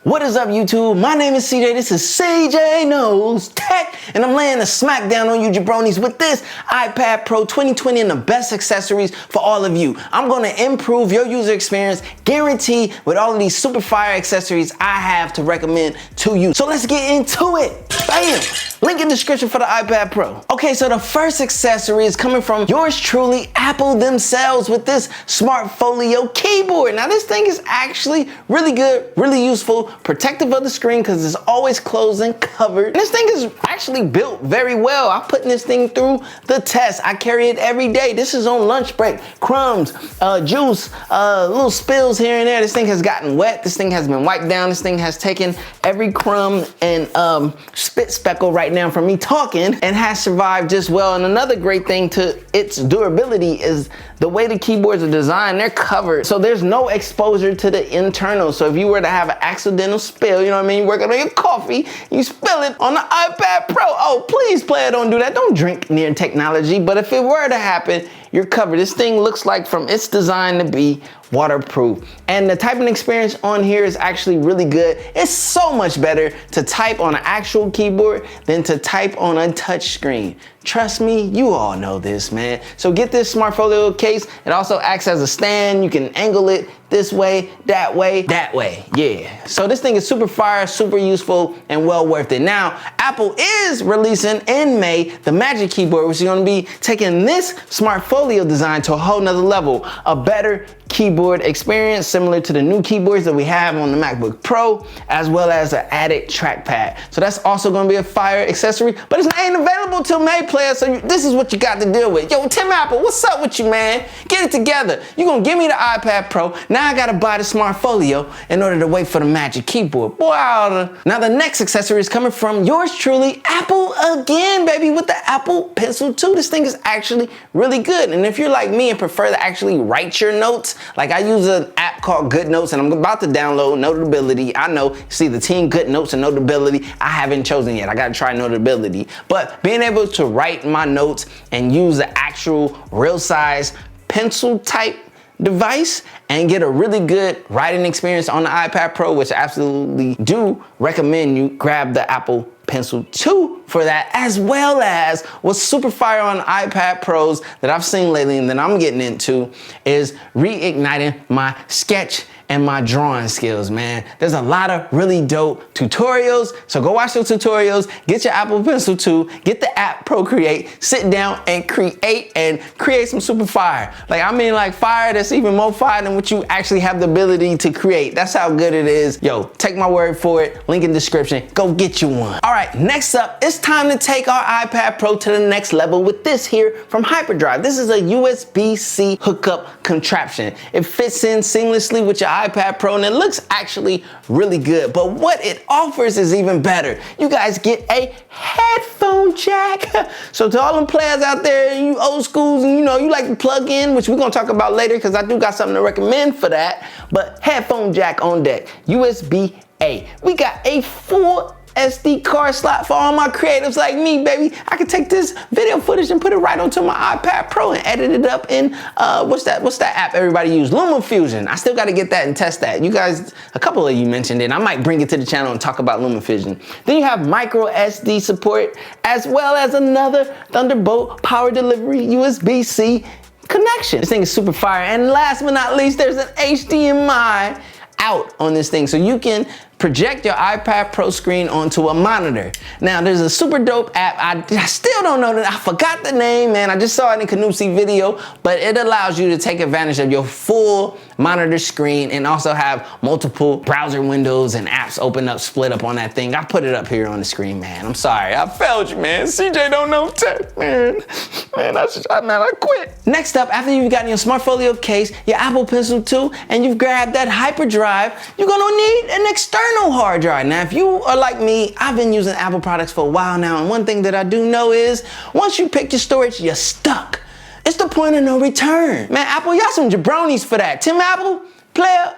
What is up, YouTube? My name is CJ. This is CJ Knows Tech, and I'm laying a smackdown on you jabronis with this iPad Pro 2020 and the best accessories for all of you. I'm going to improve your user experience, guaranteed, with all of these super fire accessories I have to recommend to you. So let's get into it. Bam! Link in the description for the iPad Pro. Okay, so the first accessory is coming from yours truly, Apple themselves, with this Smart Folio keyboard. Now this thing is actually really good, really useful, protective of the screen because it's always closed and covered. And this thing is actually built very well. I'm putting this thing through the test. I carry it every day. This is on lunch break. Crumbs, juice, little spills here and there. This thing has gotten wet. This thing has been wiped down. This thing has taken every crumb and spit speckle right now from me talking and has survived just well. And another great thing to its durability is the way the keyboards are designed. They're covered, so there's no exposure to the internal. So if you were to have an accidental spill, you know what I mean, working on your coffee, you spill it on the iPad Pro. Oh, please, player, don't do that. Don't drink near technology. But if it were to happen, you're covered. This thing looks like from its design to be waterproof. And the typing experience on here is actually really good. It's so much better to type on an actual keyboard than to type on a touch screen. Trust me, you all know this, man. So get this Smart Folio case. It also acts as a stand. You can angle it this way, that way, that way. Yeah. So this thing is super fire, super useful, and well worth it. Now, Apple is releasing in May the Magic Keyboard, which is going to be taking this Smart Folio design to a whole nother level. A better keyboard experience similar to the new keyboards that we have on the MacBook Pro, as well as an added trackpad. So that's also going to be a fire accessory, but it ain't available till May, player. So this is what you got to deal with. Yo, Tim Apple, what's up with you, man? Get it together. You're going to give me the iPad Pro. Now I got to buy the Smart Folio in order to wait for the Magic Keyboard. Wow. Now the next accessory is coming from yours truly, Apple again, baby, with the Apple Pencil 2. This thing is actually really good. And if you're like me and prefer to actually write your notes, like I use an app called GoodNotes, and I'm about to download Notability. I know, see, the team GoodNotes and Notability, I haven't chosen yet. I gotta try Notability. But being able to write my notes and use the actual real size pencil type device and get a really good writing experience on the iPad Pro, which I absolutely do recommend you grab the Apple Pencil 2 for that, as well as what's super fire on iPad Pros that I've seen lately and that I'm getting into is reigniting my sketch and my drawing skills, man. There's a lot of really dope tutorials, so go watch those tutorials, get your Apple Pencil 2, get the app Procreate, sit down and create some super fire. Like, I mean, like fire that's even more fire than what you actually have the ability to create. That's how good it is. Yo, take my word for it, link in the description, go get you one. All right, next up, it's time to take our iPad Pro to the next level with this here from Hyperdrive. This is a USB-C hookup contraption. It fits in seamlessly with your iPad Pro and it looks actually really good. But what it offers is even better. You guys get a headphone jack. So to all them players out there, you old schools, and you know, you like to plug in, which we're gonna talk about later because I do got something to recommend for that. But headphone jack on deck, USB-A. We got a full SD card slot for all my creatives like me, baby. I can take this video footage and put it right onto my iPad Pro and edit it up in, what's that app everybody use? LumaFusion. I still got to get that and test that. You guys, a couple of you mentioned it. I might bring it to the channel and talk about LumaFusion. Then you have micro SD support, as well as another Thunderbolt power delivery USB-C connection. This thing is super fire. And last but not least, there's an HDMI out on this thing, so you can project your iPad Pro screen onto a monitor. Now, there's a super dope app. I still don't know that. I forgot the name, man. I just saw it in Canusi video, but it allows you to take advantage of your full monitor screen and also have multiple browser windows and apps open up, split up on that thing. I put it up here on the screen, man. I'm sorry. I failed you, man. CJ don't know tech, man. I quit. Next up, after you've gotten your Smart Folio case, your Apple Pencil 2, and you've grabbed that Hyperdrive, you're gonna need an external hard drive. Now, if you are like me, I've been using Apple products for a while now, and one thing that I do know is once you pick your storage, you're stuck. It's the point of no return. Man, Apple, y'all some jabronis for that. Tim Apple, player.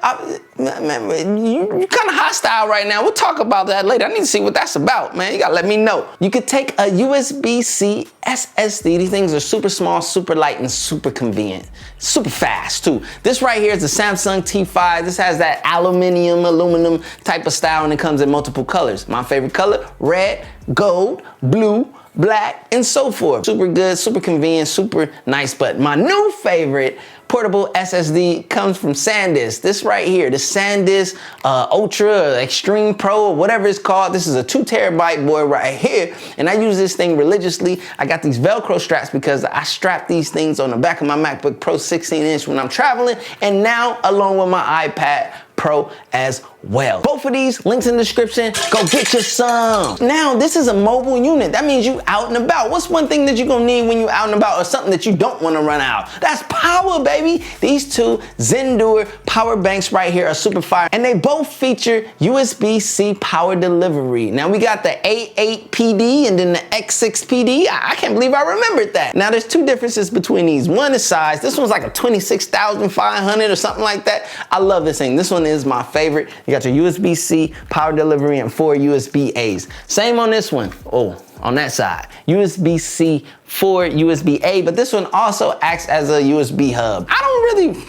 You kind of hostile right now. We'll talk about that later. I need to see what that's about, man. You gotta let me know. You could take a USB-C SSD. These things are super small, super light, and super convenient. Super fast, too. This right here is the Samsung T5. This has that aluminum type of style, and it comes in multiple colors. My favorite color, red, gold, blue, black, and so forth. Super good, super convenient, super nice. But my new favorite portable SSD comes from SanDisk. This right here, the SanDisk Ultra Extreme Pro, or whatever it's called. This is a 2 terabyte boy right here, and I use this thing religiously. I got these Velcro straps because I strap these things on the back of my MacBook Pro 16-inch when I'm traveling, and now along with my iPad Pro as well. Both of these, links in the description. Go get you some. Now, this is a mobile unit. That means you out and about. What's one thing that you're gonna need when you out and about, or something that you don't wanna run out? That's power, baby. These two Zendure power banks right here are super fire, and they both feature USB-C power delivery. Now, we got the A8 PD and then the X6 PD. I can't believe I remembered that. Now, there's two differences between these. One is size. This one's like a 26,500 or something like that. I love this thing. This one is my favorite. You got your USB-C power delivery and 4 USB-A's. Same on this one. Oh, on that side. USB-C, 4 USB-A, but this one also acts as a USB hub. I don't really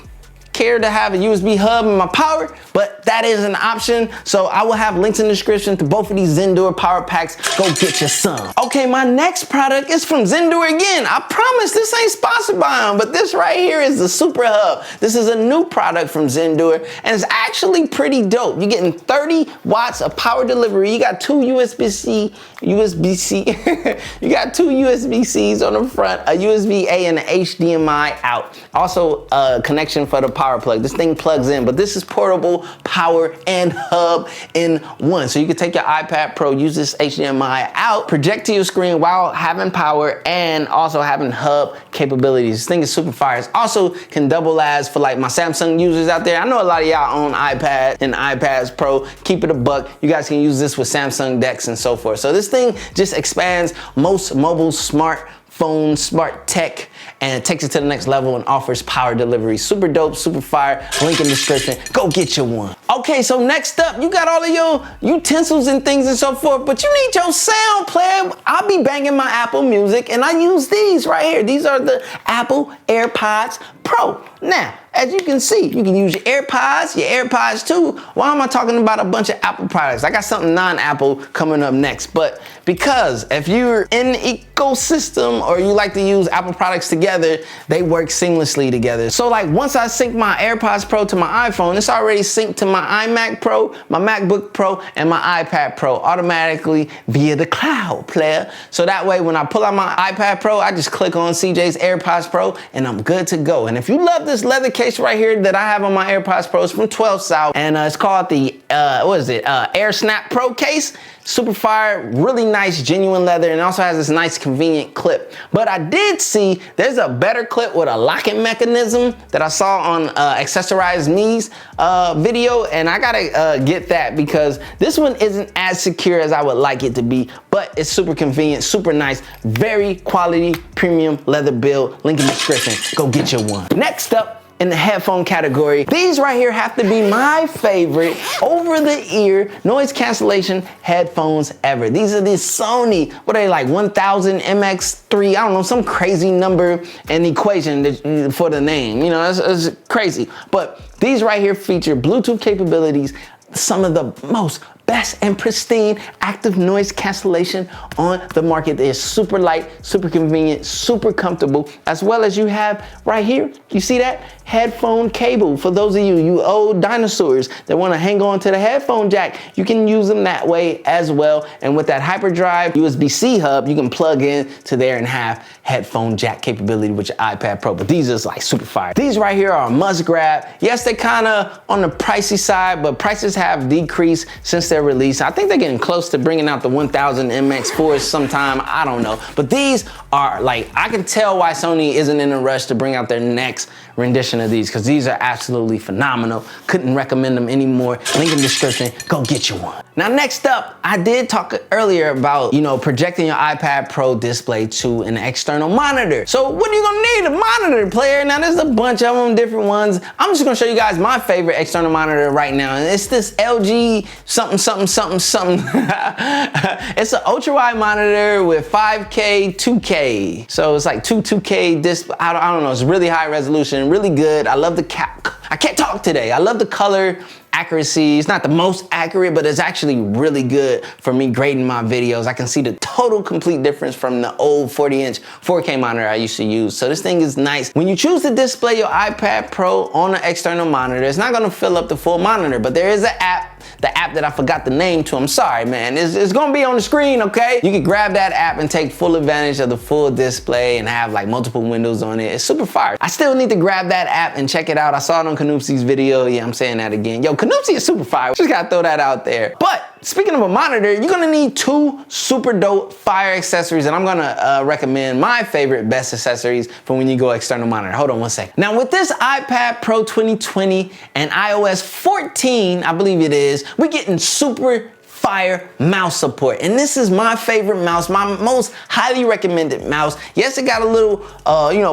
care to have a USB hub in my power, but that is an option. So I will have links in the description to both of these Zendure power packs. Go get you some. Okay, my next product is from Zendure again. I promise this ain't sponsored by them, but this right here is the Super Hub. This is a new product from Zendure, and it's actually pretty dope. You're getting 30 watts of power delivery. You got two USB-C, you got two USB-Cs on the front, a USB-A and an HDMI out. Also a connection for the power plug. This thing plugs in, but this is portable power and hub in one. So you can take your iPad Pro, use this HDMI out, project to your screen while having power and also having hub capabilities. This thing is super fire. It also can double as for like my Samsung users out there. I know a lot of y'all own iPad and iPads Pro. Keep it a buck. You guys can use this with Samsung decks and so forth. So this thing just expands most mobile smartphone, smart tech, and it takes it to the next level and offers power delivery. Super dope, super fire. Link in the description. Go get you one. Okay, so next up, you got all of your utensils and things and so forth, but you need your sound player. I'll be banging my Apple Music, and I use these right here. These are the Apple AirPods Pro. Now, as you can see, you can use your AirPods 2. Why am I talking about a bunch of Apple products? I got something non-Apple coming up next, but because if you're in the ecosystem or you like to use Apple products together, they work seamlessly together. So like once I sync my AirPods Pro to my iPhone, it's already synced to my iMac Pro, my MacBook Pro, and my iPad Pro automatically via the cloud, player. So that way when I pull out my iPad Pro, I just click on CJ's AirPods Pro and I'm good to go. And if you love this leather case right here that I have on my AirPods Pro, it's from 12 South, and it's called the Air Snap Pro case. Super fire, really nice, genuine leather, and also has this nice convenient clip. But I did see there's a better clip with a locking mechanism that I saw on Accessorize Me's video, and I gotta get that because this one isn't as secure as I would like it to be, but it's super convenient, super nice, very quality, premium leather build. Link in the description. Go get you one. Next up, in the headphone category, these right here have to be my favorite over-the-ear noise cancellation headphones ever. These are the Sony, what are they like, 1000 MX3, I don't know, some crazy number and equation for the name. You know, it's crazy. But these right here feature Bluetooth capabilities, some of the most best and pristine active noise cancellation on the market. They're super light, super convenient, super comfortable, as well as you have right here, you see that? Headphone cable. For those of you old dinosaurs that want to hang on to the headphone jack, you can use them that way as well. And with that HyperDrive USB-C hub, you can plug in to there and have headphone jack capability with your iPad Pro. But these are like super fire. These right here are a must grab. Yes, they kind of on the pricey side, but prices have decreased since their release. I think they're getting close to bringing out the 1000 MX4s sometime. I don't know. But these are like, I can tell why Sony isn't in a rush to bring out their next rendition of these because these are absolutely phenomenal. Couldn't recommend them anymore. Link in the description, go get you one. Now next up, I did talk earlier about, projecting your iPad Pro display to an external monitor. So what are you gonna need? A monitor player. Now there's a bunch of them, different ones. I'm just gonna show you guys my favorite external monitor right now, and it's this LG something. It's an ultra wide monitor with 5K, 2K. So it's like 2K display. I don't know, it's really high resolution, really good. I love the I can't talk today. I love the color accuracy. It's not the most accurate, but it's actually really good for me grading my videos. I can see the total complete difference from the old 40-inch 4K monitor I used to use. So this thing is nice. When you choose to display your iPad Pro on an external monitor, it's not gonna fill up the full monitor, but there is an app, the app that I forgot the name to. I'm sorry, man. It's gonna be on the screen, okay? You can grab that app and take full advantage of the full display and have like multiple windows on it. It's super fire. I still need to grab that app and check it out. I saw it on Canoopsy's video. Yeah, I'm saying that again. Yo, Canoopsy is super fire. Just gotta throw that out there. But speaking of a monitor, you're gonna need two super dope fire accessories, and I'm gonna recommend my favorite best accessories for when you go external monitor. Hold on one second. Now with this iPad Pro 2020 and iOS 14, I believe it is, we're getting super fire mouse support. And this is my favorite mouse, my most highly recommended mouse. Yes, it got a little,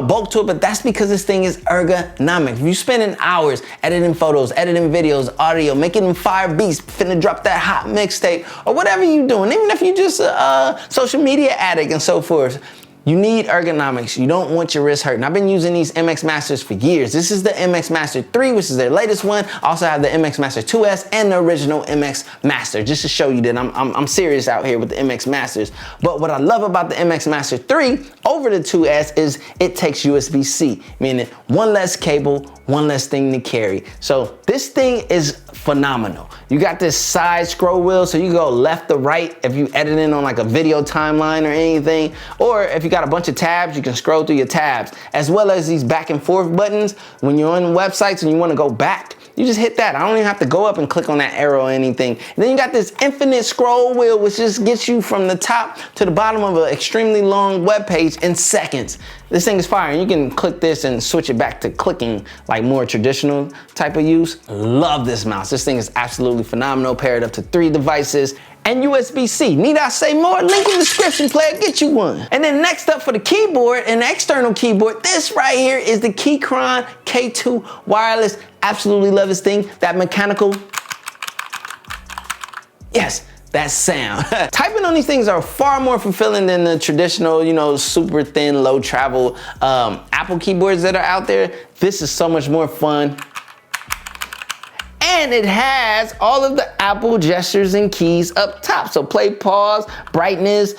bulk to it, but that's because this thing is ergonomic. If you're spending hours editing photos, editing videos, audio, making them fire beats, finna drop that hot mixtape, or whatever you're doing, even if you're just a social media addict and so forth, you need ergonomics. You don't want your wrist hurting. I've been using these MX Masters for years. This is the MX Master 3, which is their latest one. I also have the MX Master 2S and the original MX Master, just to show you that I'm serious out here with the MX Masters. But what I love about the MX Master 3 over the 2S is it takes USB-C, meaning one less cable, one less thing to carry. So this thing is phenomenal. You got this side scroll wheel, so you go left to right if you editing on like a video timeline or anything, or if you got a bunch of tabs, you can scroll through your tabs, as well as these back and forth buttons. When you're on websites and you want to go back, you just hit that. I don't even have to go up and click on that arrow or anything. And then you got this infinite scroll wheel, which just gets you from the top to the bottom of an extremely long web page in seconds. This thing is fire. You can click this and switch it back to clicking like more traditional type of use. Love this mouse. This thing is absolutely phenomenal. Pair it up to 3 devices and USB-C. Need I say more? Link in the description, player, get you one. And then next up for the keyboard, an external keyboard, this right here is the Keychron K2 wireless. Absolutely love this thing. That mechanical, yes, that sound. Typing on these things are far more fulfilling than the traditional, super thin, low travel Apple keyboards that are out there. This is so much more fun. And it has all of the Apple gestures and keys up top. So play, pause, brightness,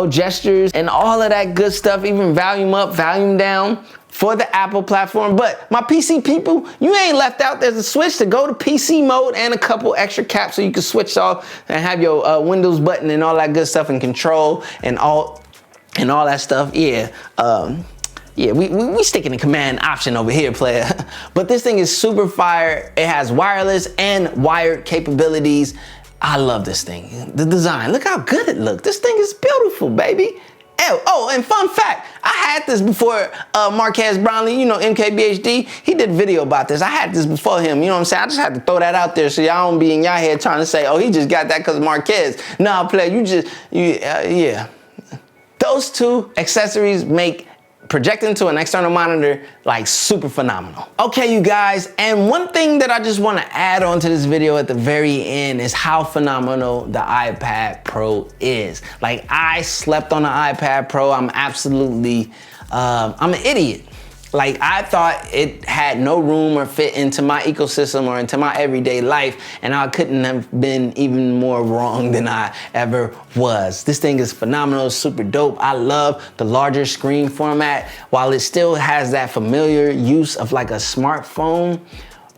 gestures, and all of that good stuff, even volume up, volume down for the Apple platform. But my PC people, you ain't left out. There's a switch to go to PC mode and a couple extra caps so you can switch off and have your Windows button and all that good stuff and control and all that stuff. Yeah. Yeah, we sticking the command option over here, player. But this thing is super fire. It has wireless and wired capabilities. I love this thing. The design, look how good it looks. This thing is beautiful, baby. Oh, and fun fact, I had this before Marquez Brownlee, MKBHD, he did a video about this. I had this before him, you know what I'm saying? I just had to throw that out there so y'all don't be in y'all head trying to say, oh, he just got that because of Marquez. Nah, player, yeah. Those two accessories make projecting to an external monitor like super phenomenal. Okay, you guys, and one thing that I just want to add on to this video at the very end is how phenomenal the iPad Pro is. Like, I slept on the iPad Pro. I'm absolutely, I'm an idiot. Like, I thought it had no room or fit into my ecosystem or into my everyday life, and I couldn't have been even more wrong than I ever was. This thing is phenomenal, super dope. I love the larger screen format, while it still has that familiar use of like a smartphone,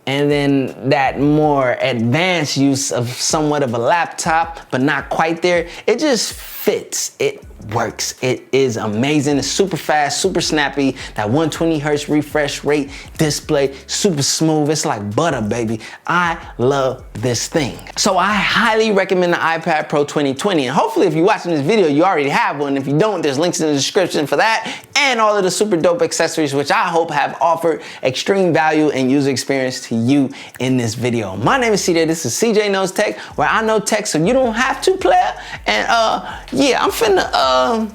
and then that more advanced use of somewhat of a laptop, but not quite there. It just fits. It works. It is amazing. It's super fast, super snappy. That 120 hertz refresh rate display, super smooth. It's like butter, baby. I love this thing. So I highly recommend the iPad Pro 2020. And hopefully if you're watching this video, you already have one. If you don't, there's links in the description for that and all of the super dope accessories, which I hope have offered extreme value and user experience to you in this video. My name is CJ. This is CJ Knows Tech, where I know tech so you don't have to, player. And yeah, I'm finna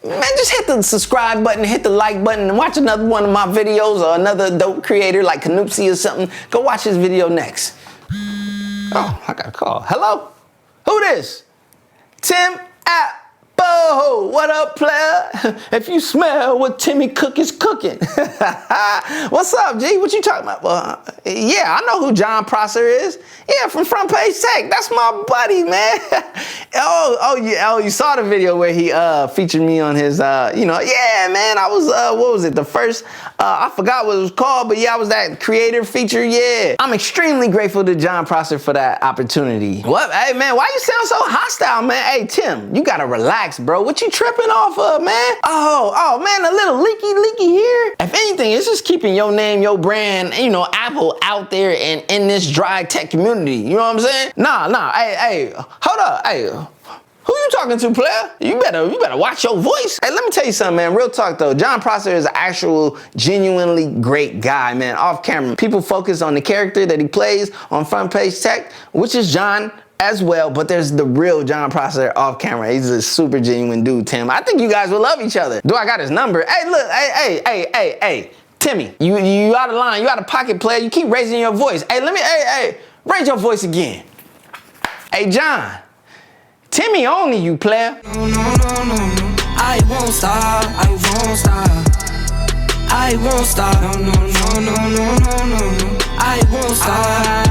man, just hit the subscribe button, hit the like button, and watch another one of my videos or another dope creator like Canoopsy or something. Go watch his video next. Oh, I got a call. Hello? Who this? Tim Apple. What up, player? If you smell what Timmy Cook is cooking. What's up, G? What you talking about? Well, yeah, I know who John Prosser is. Yeah, from Front Page Tech. That's my buddy, man. Oh, you saw the video where he featured me on his, yeah, man, I was, what was it? The first, I forgot what it was called, but yeah, I was that creator feature, yeah. I'm extremely grateful to John Prosser for that opportunity. What? Hey, man, why you sound so hostile, man? Hey, Tim, you gotta relax, bro. What you tripping off of, man? Oh, man, a little leaky here. If anything, it's just keeping your name, your brand, Apple out there and in this dry tech community. You know what I'm saying? Nah, hey, hold up, hey. Who you talking to, player? You better watch your voice. Hey, let me tell you something, man. Real talk, though. John Prosser is an actual, genuinely great guy, man. Off camera. People focus on the character that he plays on Front Page Tech, which is John as well, but there's the real John Prosser off camera. He's a super genuine dude, Tim. I think you guys will love each other. Do I got his number? Hey, look, hey, Timmy, you out of line, you out of pocket, player. You keep raising your voice. Hey, raise your voice again. Hey, John, Timmy only you, player. No, I won't stop, I won't stop. I won't stop, no, I won't stop.